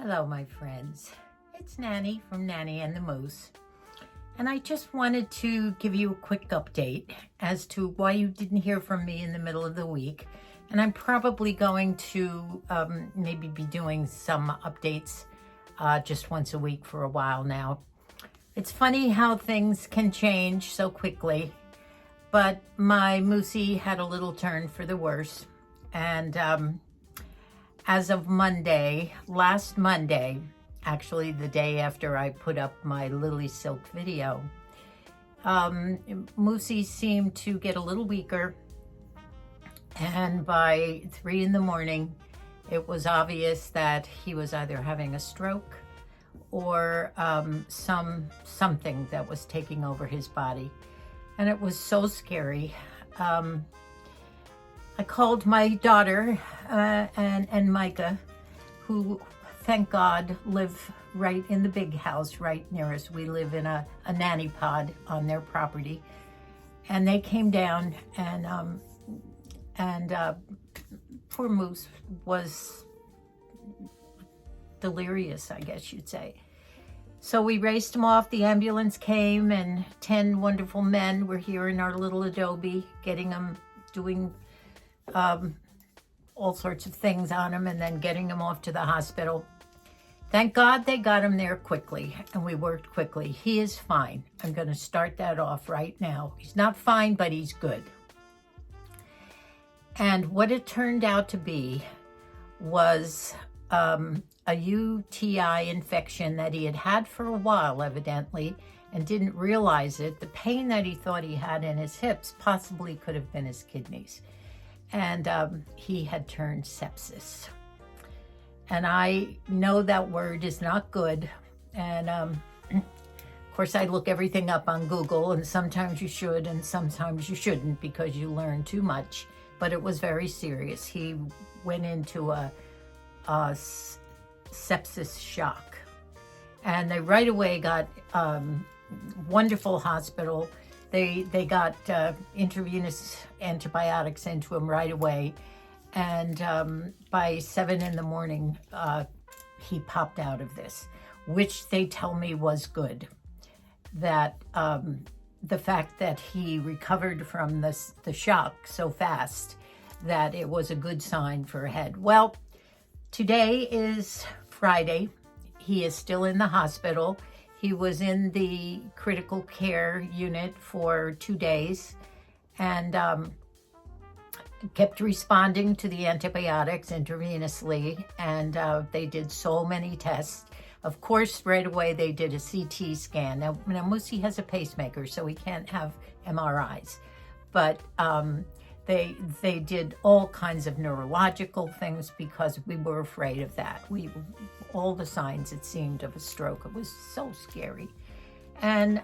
Hello, my friends. It's Nanny from Nanny and the Moose. And I just wanted to give you a quick update as to why you didn't hear from me in the middle of the week. And I'm probably going to maybe be doing some updates just once a week for a while now. It's funny how things can change so quickly, but my Moosie had a little turn for the worse. And as of last Monday, actually the day after I put up my Lily Silk video, Moosie seemed to get a little weaker, and by 3 in the morning, it was obvious that he was either having a stroke or something that was taking over his body, and it was so scary. I called my daughter and Micah, who, thank God, live right in the big house right near us. We live in a nanny pod on their property. And they came down, and poor Moose was delirious, I guess you'd say. So we raced him off. The ambulance came, and 10 wonderful men were here in our little adobe, getting him, doing all sorts of things on him, and then getting him off to the hospital. Thank God they got him there quickly, and we worked quickly. He is fine. I'm going to start that off right now. He's not fine, but he's good. And what it turned out to be was a UTI infection that he had had for a while, evidently, and didn't realize it. The pain that he thought he had in his hips possibly could have been his kidneys. And he had turned sepsis. And I know that word is not good. And of course, I look everything up on Google, and sometimes you should and sometimes you shouldn't because you learn too much. But it was very serious. He went into a sepsis shock. And they right away got wonderful hospital. They got intravenous antibiotics into him right away. And by 7 in the morning, he popped out of this, which they tell me was good. That the fact that he recovered from the shock so fast, that it was a good sign for ahead. Well, today is Friday. He is still in the hospital. He was in the critical care unit for 2 days and kept responding to the antibiotics intravenously. And they did so many tests. Of course, right away, they did a CT scan. Now Moosie has a pacemaker, so he can't have MRIs. But they did all kinds of neurological things because we were afraid of that. All the signs, it seemed, of a stroke. It was so scary. And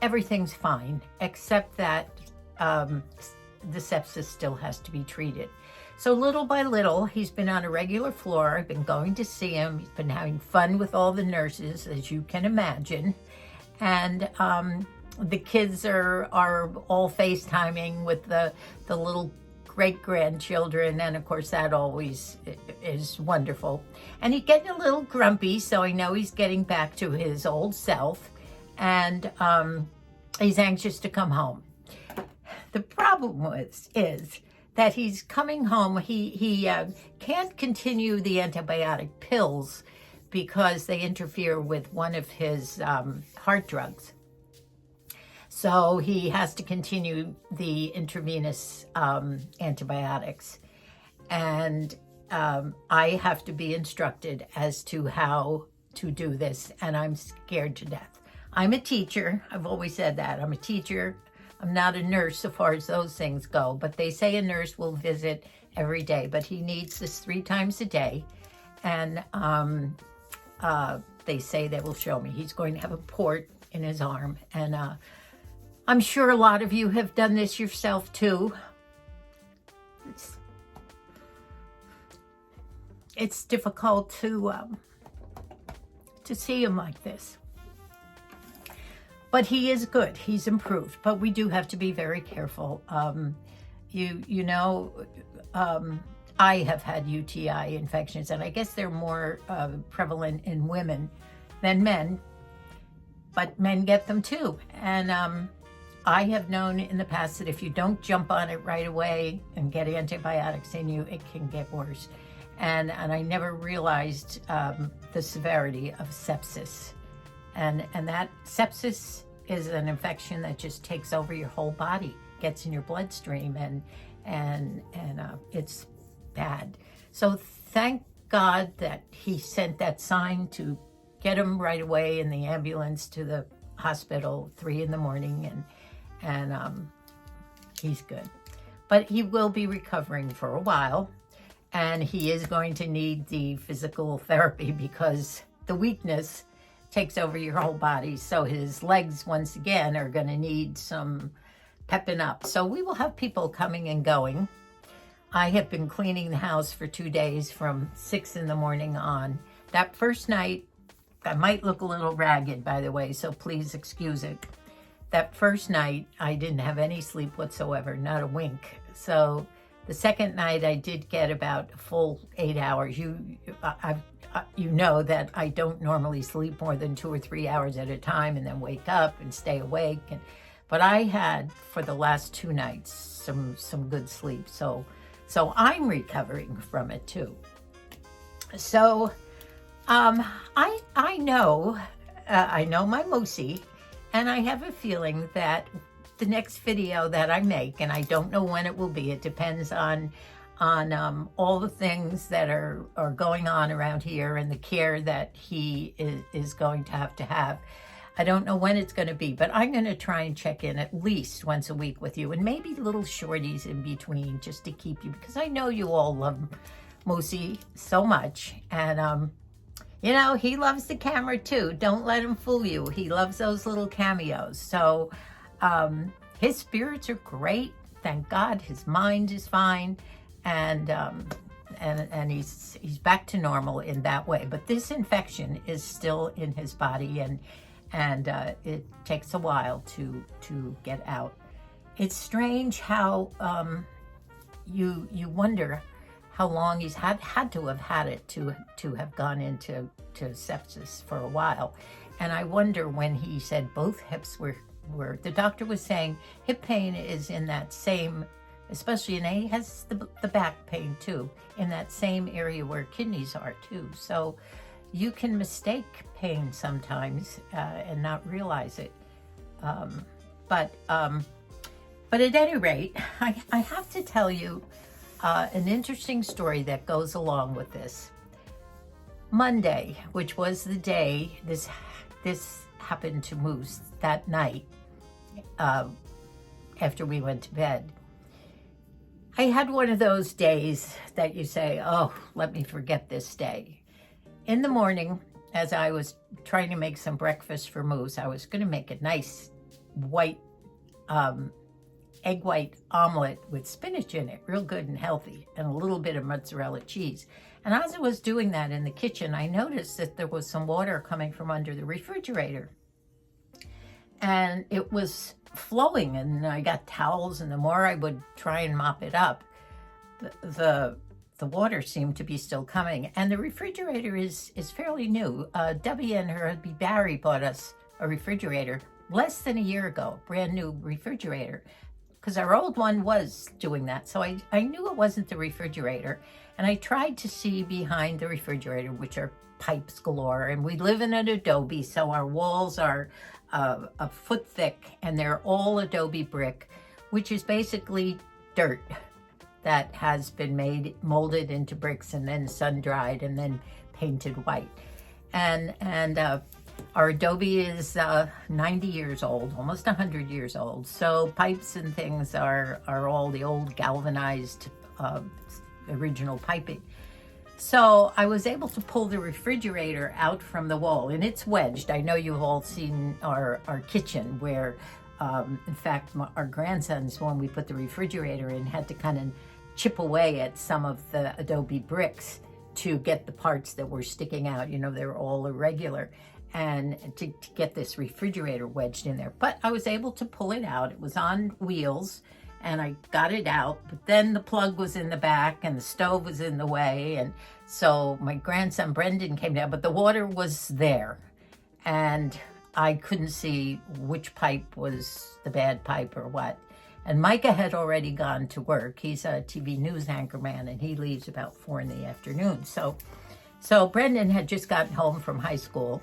everything's fine, except that the sepsis still has to be treated. So little by little, he's been on a regular floor. I've been going to see him. He's been having fun with all the nurses, as you can imagine. And the kids are all FaceTiming with the little great-grandchildren, and of course that always is wonderful. And he's getting a little grumpy, so I know he's getting back to his old self, and he's anxious to come home. The problem is that he's coming home. He can't continue the antibiotic pills because they interfere with one of his heart drugs. So he has to continue the intravenous antibiotics. And I have to be instructed as to how to do this, and I'm scared to death. I'm a teacher. I've always said that. I'm a teacher. I'm not a nurse so far as those things go, but they say a nurse will visit every day, but he needs this 3 times a day. And they say they will show me. He's going to have a port in his arm, and I'm sure a lot of you have done this yourself too. It's difficult to see him like this. But he is good. He's improved. But we do have to be very careful. I have had UTI infections, and I guess they're more prevalent in women than men, but men get them too. And I have known in the past that if you don't jump on it right away and get antibiotics in you, it can get worse. And I never realized the severity of sepsis. And that sepsis is an infection that just takes over your whole body, gets in your bloodstream, and it's bad. So thank God that he sent that sign to get him right away in the ambulance to the hospital 3 a.m, and he's good. But he will be recovering for a while, and he is going to need the physical therapy because the weakness takes over your whole body. So his legs, once again, are going to need some pepping up. So we will have people coming and going. I have been cleaning the house for 2 days from 6 a.m. on. That first night, I might look a little ragged, by the way, so please excuse it. That first night, I didn't have any sleep whatsoever, not a wink. So the second night, I did get about a full 8 hours. You know that I don't normally sleep more than 2 or 3 hours at a time and then wake up and stay awake. But I had, for the last 2 nights, some good sleep. So I'm recovering from it too. So I know my Moosie, and I have a feeling that the next video that I make, and I don't know when it will be, it depends on all the things that are going on around here and the care that he is going to have. I don't know when it's going to be, but I'm going to try and check in at least once a week with you, and maybe little shorties in between just to keep you, because I know you all love Moosie so much. And, you know, he loves the camera too. Don't let him fool you. He loves those little cameos. So his spirits are great. Thank God. His mind is fine. And he's back to normal in that way. But this infection is still in his body, and it takes a while to get out. It's strange how you wonder how long he's had to have had it to have gone into sepsis for a while. And I wonder when he said both hips were the doctor was saying hip pain is in that same, especially, and he has the back pain too, in that same area where kidneys are too. So you can mistake pain sometimes and not realize it. But at any rate, I have to tell you an interesting story that goes along with this. Monday, which was the day this happened to Moose, that night after we went to bed, I had one of those days that you say, oh, let me forget this day. In the morning, as I was trying to make some breakfast for Moose, I was going to make a nice white, egg white omelet with spinach in it, real good and healthy, and a little bit of mozzarella cheese. And as I was doing that in the kitchen, I noticed that there was some water coming from under the refrigerator. And it was flowing, and I got towels, and the more I would try and mop it up, the water seemed to be still coming. And the refrigerator is fairly new. Debbie and her husband Barry bought us a refrigerator less than a year ago, brand new refrigerator, because our old one was doing that. So I knew it wasn't the refrigerator, and I tried to see behind the refrigerator, which are pipes galore, and we live in an adobe, so our walls are a foot thick, and they're all adobe brick, which is basically dirt that has been molded into bricks and then sun-dried and then painted white. And our adobe is 90 years old, almost 100 years old. So pipes and things are all the old galvanized original piping. So I was able to pull the refrigerator out from the wall, and it's wedged. I know you've all seen our kitchen where, in fact, our grandsons, when we put the refrigerator in, had to kind of chip away at some of the adobe bricks to get the parts that were sticking out. You know, they're all irregular, and to get this refrigerator wedged in there. But I was able to pull it out. It was on wheels, and I got it out, but then the plug was in the back and the stove was in the way, and so my grandson Brendan came down, but the water was there, and I couldn't see which pipe was the bad pipe or what. And Micah had already gone to work. He's a TV news anchorman, and he leaves about 4 in the afternoon. So Brendan had just gotten home from high school,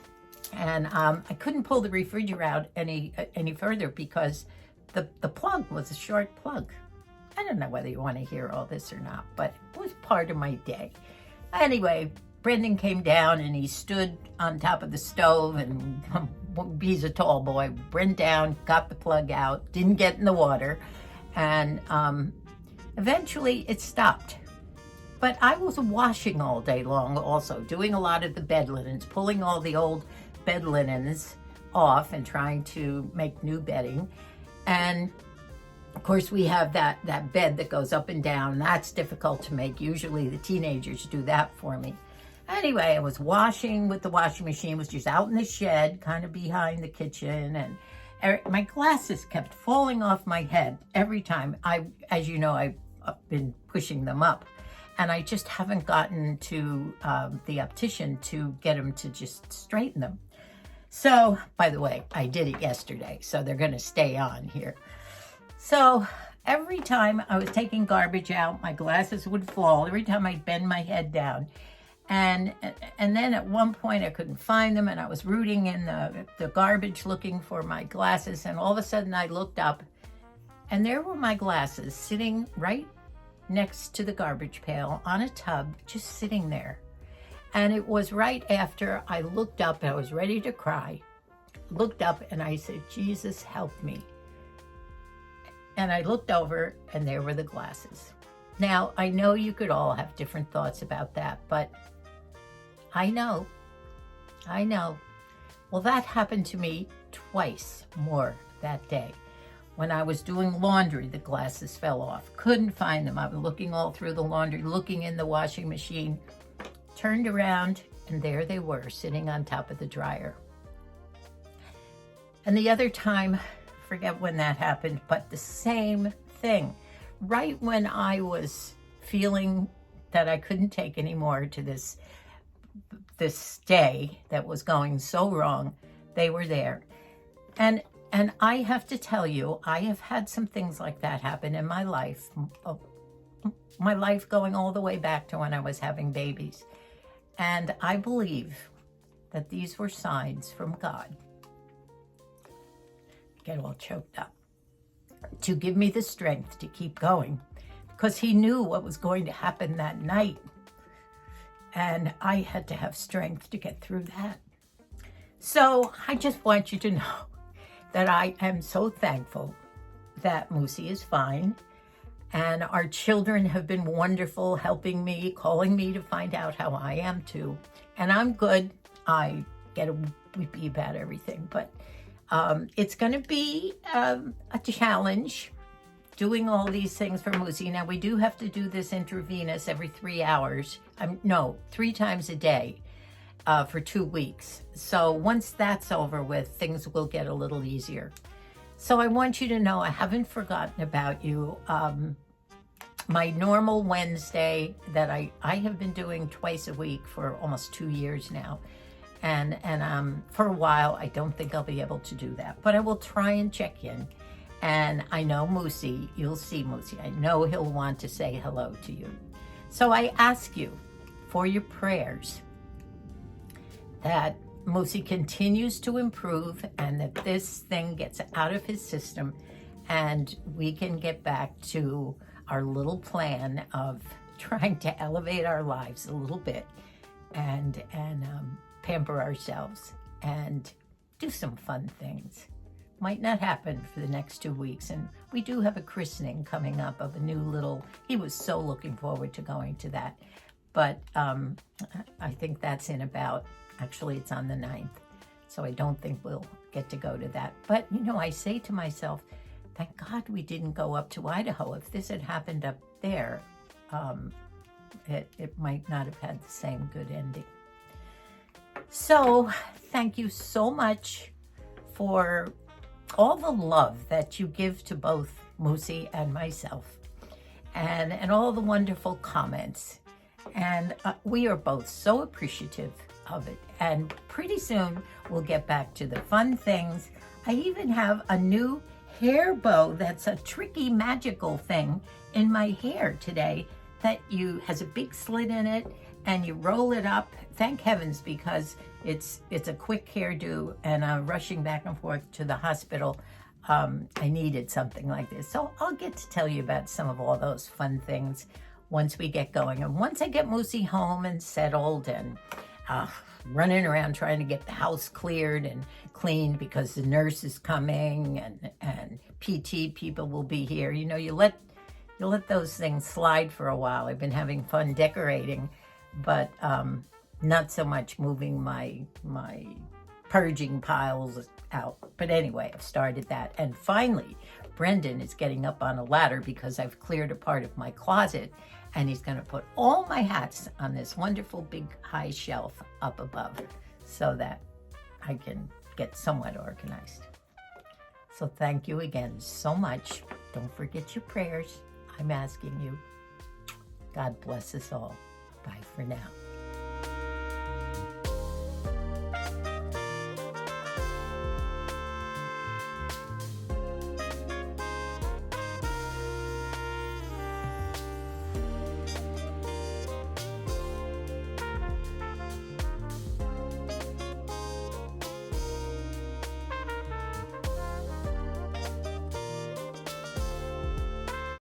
and I couldn't pull the refrigerator out any further because the plug was a short plug. I don't know whether you want to hear all this or not, but it was part of my day. Anyway, Brendan came down and he stood on top of the stove, and he's a tall boy. Bent down, got the plug out, didn't get in the water, and eventually it stopped. But I was washing all day long also, doing a lot of the bed linens, pulling all the old bed linens off and trying to make new bedding. And of course we have that bed that goes up and down. That's difficult to make. Usually the teenagers do that for me. Anyway, I was washing with the washing machine, was just out in the shed, kind of behind the kitchen, and my glasses kept falling off my head every time. As you know, I've been pushing them up, and I just haven't gotten to the optician to get him to just straighten them. So, by the way, I did it yesterday, so they're going to stay on here. So every time I was taking garbage out, my glasses would fall. Every time I'd bend my head down. And then at one point I couldn't find them, and I was rooting in the garbage looking for my glasses, and all of a sudden I looked up, and there were my glasses sitting right next to the garbage pail on a tub, just sitting there. And it was right after I looked up, I was ready to cry, looked up and I said, Jesus, help me. And I looked over and there were the glasses. Now, I know you could all have different thoughts about that, but I know. Well, that happened to me twice more that day. When I was doing laundry, the glasses fell off. Couldn't find them. I was looking all through the laundry, looking in the washing machine, turned around, and there they were, sitting on top of the dryer. And the other time, forget when that happened, but the same thing. Right when I was feeling that I couldn't take any more to this day that was going so wrong, they were there. And I have to tell you, I have had some things like that happen in my life going all the way back to when I was having babies. And I believe that these were signs from God. Get all choked up. To give me the strength to keep going, because he knew what was going to happen that night. And I had to have strength to get through that. So I just want you to know that I am so thankful that Moosie is fine. And our children have been wonderful, helping me, calling me to find out how I am too. And I'm good. I get a weepy about everything, but it's going to be a challenge doing all these things for Moosie. Now, we do have to do this intravenous every 3 hours. 3 times a day for 2 weeks. So once that's over with, things will get a little easier. So I want you to know I haven't forgotten about you. My normal Wednesday that I have been doing twice a week for almost 2 years now. And for a while, I don't think I'll be able to do that, but I will try and check in. And I know Moosie, you'll see Moosie. I know he'll want to say hello to you. So I ask you for your prayers that Moosie continues to improve and that this thing gets out of his system and we can get back to our little plan of trying to elevate our lives a little bit and pamper ourselves and do some fun things. Might not happen for the next 2 weeks. And we do have a christening coming up of a new little, he was so looking forward to going to that. But I think that's in about, actually it's on the 9th. So I don't think we'll get to go to that. But, you know, I say to myself, thank God we didn't go up to Idaho. If this had happened up there, it might not have had the same good ending. So thank you so much for all the love that you give to both Moosie and myself, and all the wonderful comments. And we are both so appreciative of it. And pretty soon we'll get back to the fun things. I even have a new hair bow that's a tricky magical thing in my hair today that has a big slit in it and you roll it up. Thank heavens, because it's a quick hairdo and I'm rushing back and forth to the hospital. I needed something like this. So I'll get to tell you about some of all those fun things once we get going. And once I get Moosie home and settled and running around trying to get the house cleared and cleaned because the nurse is coming and PT people will be here. You know, you let those things slide for a while. I've been having fun decorating, but not so much moving my purging piles out. But anyway, I've started that. And finally, Brendan is getting up on a ladder because I've cleared a part of my closet, and he's going to put all my hats on this wonderful big high shelf up above so that I can get somewhat organized. So thank you again so much. Don't forget your prayers. I'm asking you. God bless us all. Bye for now.